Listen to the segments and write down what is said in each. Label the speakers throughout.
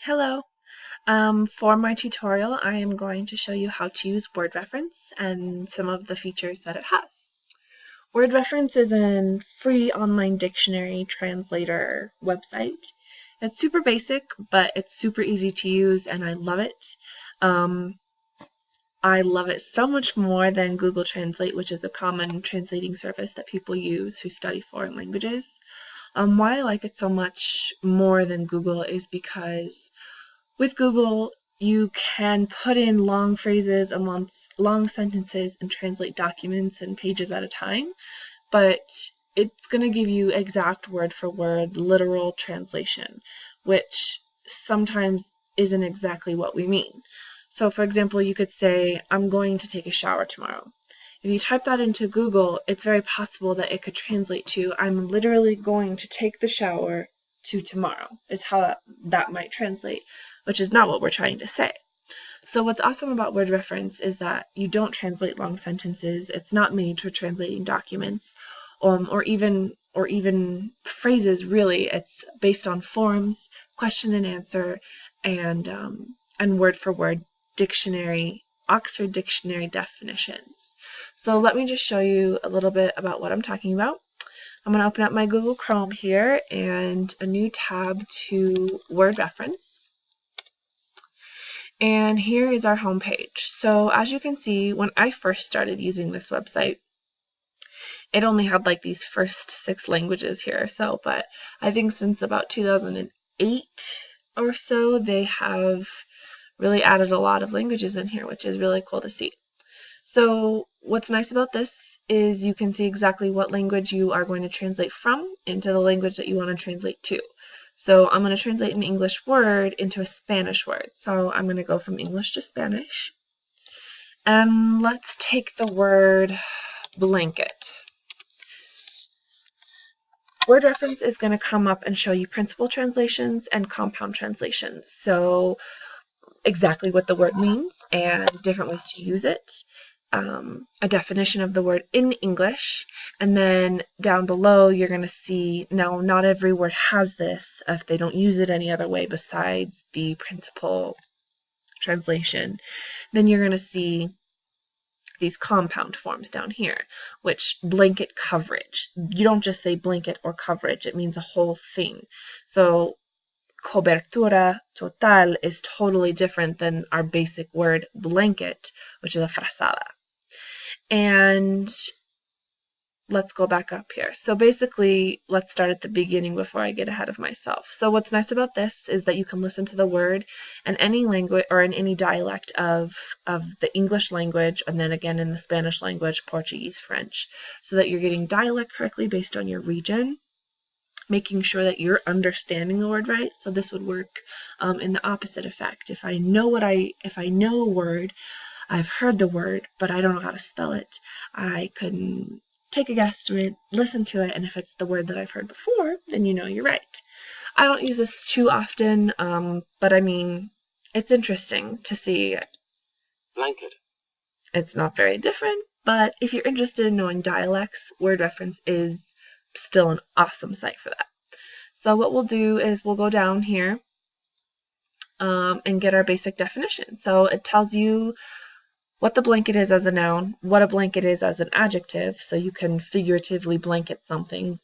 Speaker 1: Hello. For my tutorial, I am going to show you how to use word reference and some of the features that it has. Word reference is a free online dictionary translator website. It's super basic, but it's super easy to use and I love it. I love it so much more than Google Translate, which is a common translating service that people use who study foreign languages. Why I like it so much more than Google is because with Google, you can put in long phrases and long sentences and translate documents and pages at a time, but it's going to give you exact word for word literal translation, which sometimes isn't exactly what we mean. So for example, you could say, I'm going to take a shower tomorrow. If you type that into Google, it's very possible that it could translate to, I'm literally going to take the shower to tomorrow, is how that might translate, which is not what we're trying to say. So what's awesome about word reference is that you don't translate long sentences. It's not made for translating documents, or even phrases. Really, it's based on forms, question and answer, and word for word dictionary, Oxford Dictionary definitions. So let me just show you a little bit about what I'm talking about. I'm going to open up my Google Chrome here and a new tab to word reference. And here is our home page. So as you can see, when I first started using this website, it only had like these first 6 languages here. But I think since about 2008 or so, they have really added a lot of languages in here, which is really cool to see. So what's nice about this is you can see exactly what language you are going to translate from into the language that you want to translate to. So I'm going to translate an English word into a Spanish word. So I'm going to go from English to Spanish. And let's take the word blanket. Word reference is going to come up and show you principal translations and compound translations. So exactly what the word means and different ways to use it. A definition of the word in English, and then down below you're going to see, now not every word has this if they don't use it any other way besides the principal translation. Then you're going to see these compound forms down here, which blanket coverage. You don't just say blanket or coverage, it means a whole thing. So cobertura total is totally different than our basic word blanket, which is a frazada. And let's go back up here. So basically, let's start at the beginning before I get ahead of myself. So what's nice about this is that you can listen to the word in any language or in any dialect of the English language, and then again in the Spanish language, Portuguese, French, so that you're getting dialect correctly based on your region, making sure that you're understanding the word right. So this would work in the opposite effect. If I know a word, I've heard the word, but I don't know how to spell it, I can take a guesstimate, listen to it, and if it's the word that I've heard before, then you know you're right. I don't use this too often, but I mean, it's interesting to see.
Speaker 2: Blanket.
Speaker 1: It's not very different, but if you're interested in knowing dialects, word reference is still an awesome site for that. So what we'll do is we'll go down here and get our basic definition. So it tells you what the blanket is as a noun, what a blanket is as an adjective, so you can figuratively blanket something,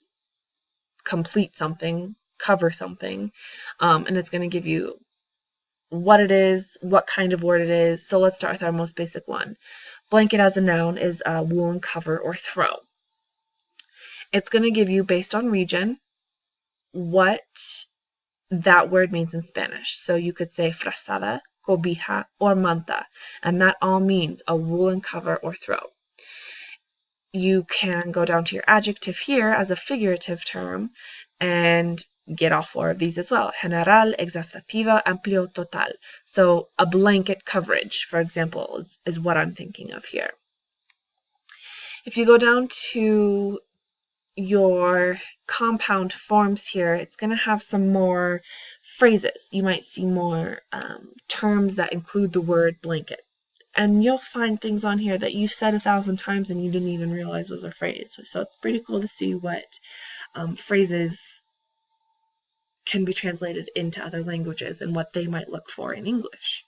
Speaker 1: complete something, cover something, and it's going to give you what it is, what kind of word it is. So let's start with our most basic one. Blanket as a noun is a woolen cover or throw. It's going to give you, based on region, what that word means in Spanish. So you could say frazada, cobija, or manta, and that all means a woolen cover or throw. You can go down to your adjective here as a figurative term and get all 4 of these as well. General, exhaustivo, amplio, total. So a blanket coverage, for example, is what I'm thinking of here. If you go down to your compound forms here, it's going to have some more phrases. You might see more terms that include the word blanket. And you'll find things on here that you've said 1,000 times and you didn't even realize was a phrase. So it's pretty cool to see what phrases can be translated into other languages and what they might look for in English.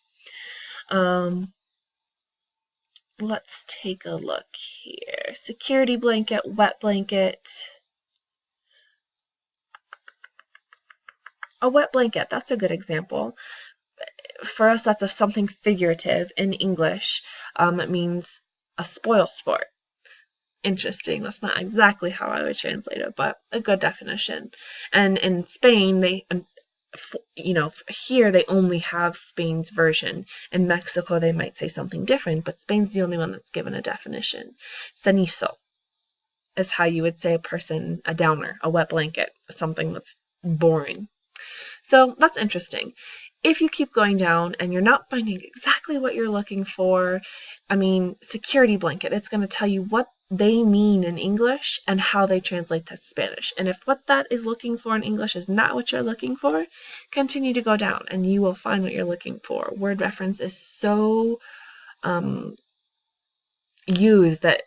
Speaker 1: Let's take a look here. Security blanket, wet blanket. A wet blanket, that's a good example. For us, that's something figurative in English. It means a spoil sport. Interesting. That's not exactly how I would translate it, but a good definition. And in Spain, here they only have Spain's version. In Mexico, they might say something different, but Spain's the only one that's given a definition. Cenizo is how you would say a person, a downer, a wet blanket, something that's boring. So that's interesting. If you keep going down and you're not finding exactly what you're looking for, security blanket, it's going to tell you what they mean in English and how they translate to Spanish. And if what that is looking for in English is not what you're looking for, continue to go down and you will find what you're looking for. Word reference is so used that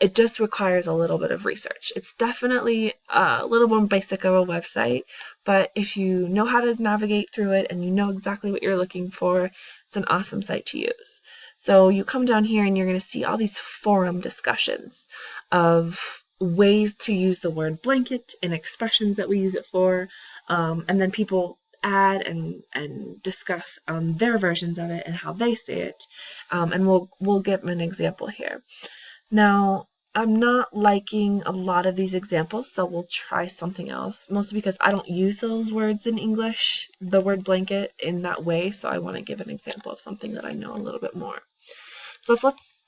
Speaker 1: it just requires a little bit of research. It's definitely a little more basic of a website, but if you know how to navigate through it and you know exactly what you're looking for, it's an awesome site to use. So you come down here and you're going to see all these forum discussions of ways to use the word blanket and expressions that we use it for, and then people add and discuss their versions of it and how they say it, and we'll give an example here. Now, I'm not liking a lot of these examples, so we'll try something else, mostly because I don't use those words in English, the word blanket, in that way, so I want to give an example of something that I know a little bit more. So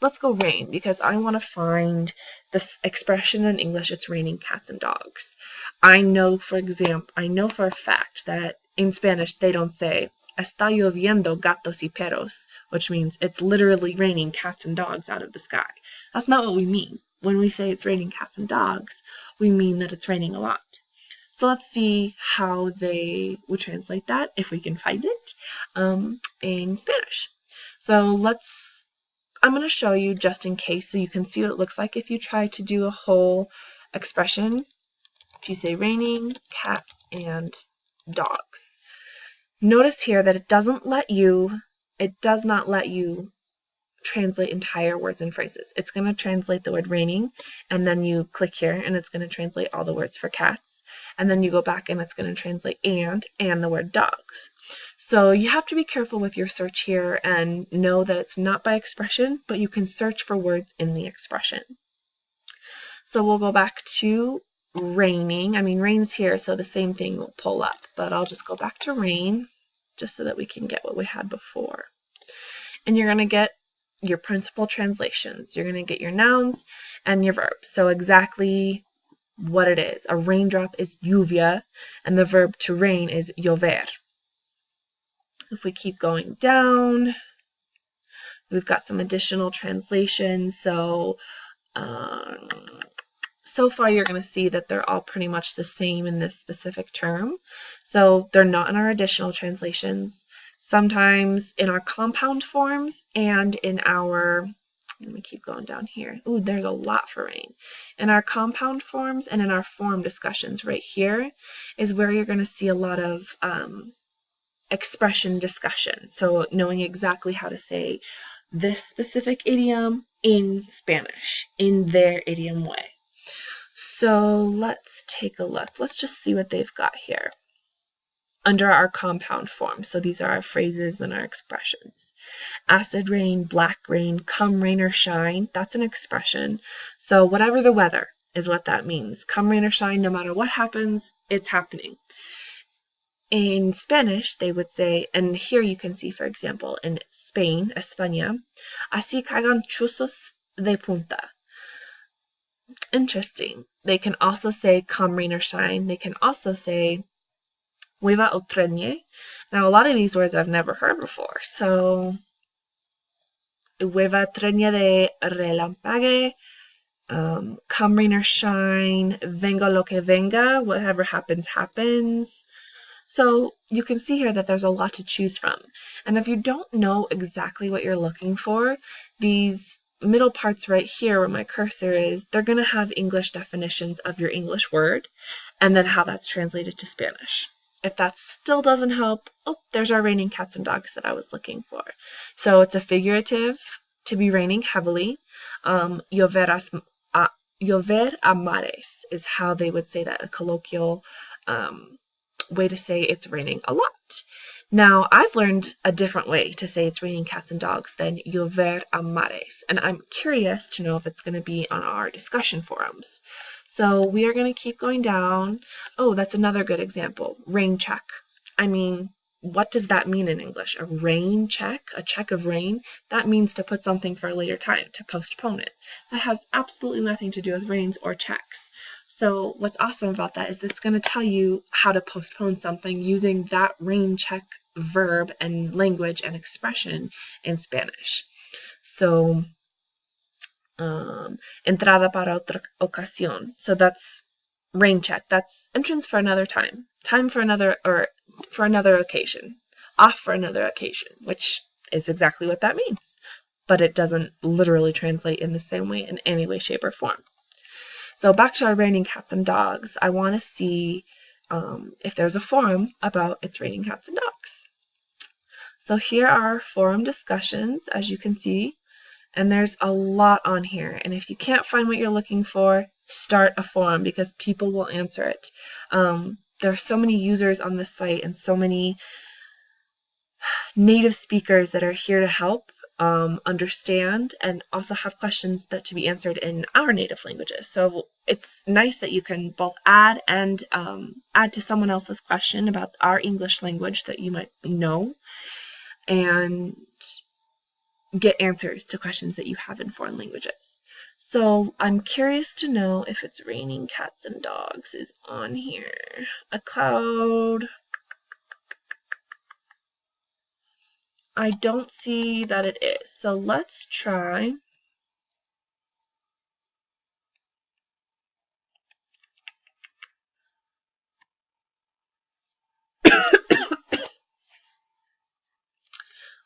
Speaker 1: let's go rain, because I want to find this expression in English, it's raining cats and dogs. I know for a fact that in Spanish they don't say está lloviendo gatos y perros, which means it's literally raining cats and dogs out of the sky. That's not what we mean. When we say it's raining cats and dogs, we mean that it's raining a lot. So let's see how they would translate that, if we can find it, in Spanish. So I'm going to show you just in case so you can see what it looks like if you try to do a whole expression. If you say raining cats and dogs. Notice here that it does not let you translate entire words and phrases. It's going to translate the word raining, and then you click here and it's going to translate all the words for cats, and then you go back and it's going to translate and the word dogs. So you have to be careful with your search here and know that it's not by expression, but you can search for words in the expression. So we'll go back to raining. Rain's here, so the same thing will pull up, but I'll just go back to rain just so that we can get what we had before. And you're going to get your principal translations. You're going to get your nouns and your verbs. So exactly what it is. A raindrop is lluvia, and the verb to rain is llover. If we keep going down, we've got some additional translations. So far you're going to see that they're all pretty much the same in this specific term. So they're not in our additional translations. Sometimes in our compound forms and in our, let me keep going down here. Ooh, there's a lot for rain. In our compound forms and in our form discussions right here is where you're going to see a lot of expression discussion. So knowing exactly how to say this specific idiom in Spanish, in their idiom way. So let's take a look. Let's just see what they've got here under our compound form. So these are our phrases and our expressions. Acid rain, black rain, come rain or shine, that's an expression. So whatever the weather is what that means. Come rain or shine, no matter what happens, it's happening. In Spanish, they would say, and here you can see, for example, in Spain, España, así caigan chuzos de punta. Interesting. They can also say come rain or shine. They can also say llueva o truene. Now, a lot of these words I've never heard before. So, llueva truene de relampague, come rain or shine, venga lo que venga, whatever happens, happens. So you can see here that there's a lot to choose from. And if you don't know exactly what you're looking for, these middle parts right here where my cursor is, they're going to have English definitions of your English word and then how that's translated to Spanish. If that still doesn't help, oh, there's our raining cats and dogs that I was looking for. So it's a figurative to be raining heavily. Llover a mares is how they would say that, a colloquial way to say it's raining a lot. Now, I've learned a different way to say it's raining cats and dogs than llover a mares, and I'm curious to know if it's going to be on our discussion forums. So we are going to keep going down. Oh, that's another good example. Rain check. I mean, what does that mean in English? A rain check? A check of rain? That means to put something for a later time, to postpone it. That has absolutely nothing to do with rains or checks. So what's awesome about that is it's going to tell you how to postpone something using that rain check verb and language and expression in Spanish. So, entrada para otra ocasión. So that's rain check. That's entrance for another time. Time for another, or for another occasion. Off for another occasion, which is exactly what that means. But it doesn't literally translate in the same way in any way, shape, or form. So back to our raining cats and dogs, I want to see if there's a forum about it's raining cats and dogs. So here are our forum discussions, as you can see, and there's a lot on here. And if you can't find what you're looking for, start a forum because people will answer it. There are so many users on this site and so many native speakers that are here to help understand and also have questions that to be answered in our native languages. So it's nice that you can both add and add to someone else's question about our English language that you might know and get answers to questions that you have in foreign languages. So I'm curious to know if it's raining cats and dogs is on here. A cloud. I don't see that it is. So let's try.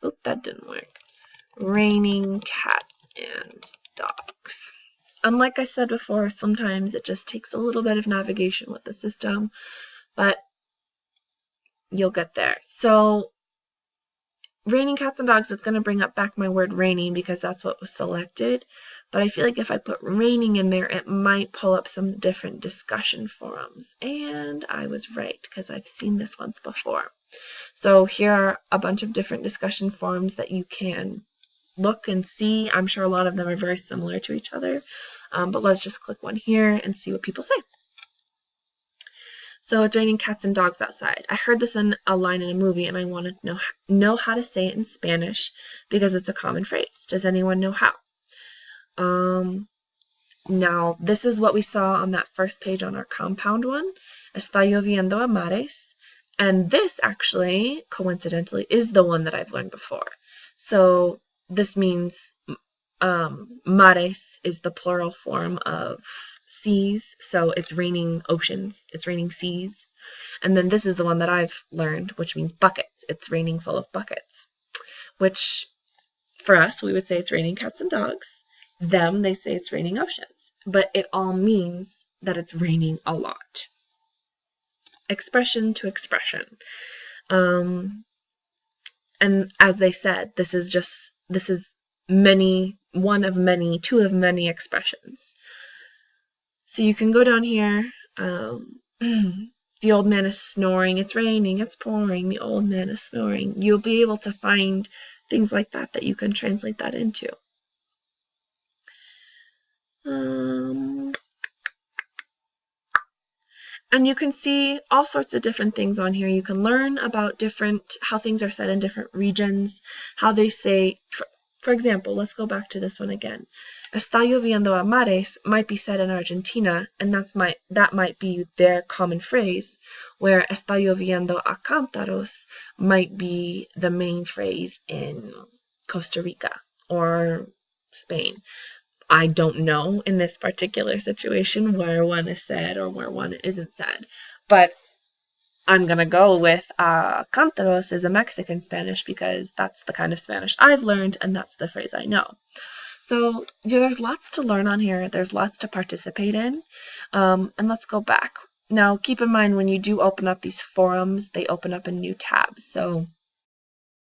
Speaker 1: Oop, that didn't work. Raining cats and dogs. And like I said before, sometimes it just takes a little bit of navigation with the system, but you'll get there. So raining cats and dogs, it's going to bring up back my word raining because that's what was selected. But I feel like if I put raining in there, it might pull up some different discussion forums. And I was right because I've seen this once before. So here are a bunch of different discussion forums that you can look and see. I'm sure a lot of them are very similar to each other. But let's just click one here and see what people say. So it's raining cats and dogs outside. I heard this in a line in a movie and I want to know how to say it in Spanish because it's a common phrase. Does anyone know how? Now, this is what we saw on that first page on our compound one. Está lloviendo a mares. And this actually, coincidentally, is the one that I've learned before. So this means mares is the plural form of seas, so it's raining oceans, it's raining seas. And then this is the one that I've learned, which means buckets. It's raining full of buckets, which for us, we would say it's raining cats and dogs. Them, they say it's raining oceans. But it all means that it's raining a lot. Expression to expression. And as they said, this is one of many, two of many expressions. So you can go down here. The old man is snoring. It's raining. It's pouring. The old man is snoring. You'll be able to find things like that you can translate that into. And you can see all sorts of different things on here. You can learn about how things are said in different regions, how they say, for example, let's go back to this one again. Está lloviendo a mares might be said in Argentina, and that might be their common phrase, where está lloviendo a cántaros might be the main phrase in Costa Rica or Spain. I don't know in this particular situation where one is said or where one isn't said, but I'm going to go with cántaros is a Mexican Spanish because that's the kind of Spanish I've learned and that's the phrase I know. So there's lots to learn on here. There's lots to participate in. And let's go back. Now keep in mind when you do open up these forums, they open up in new tabs. So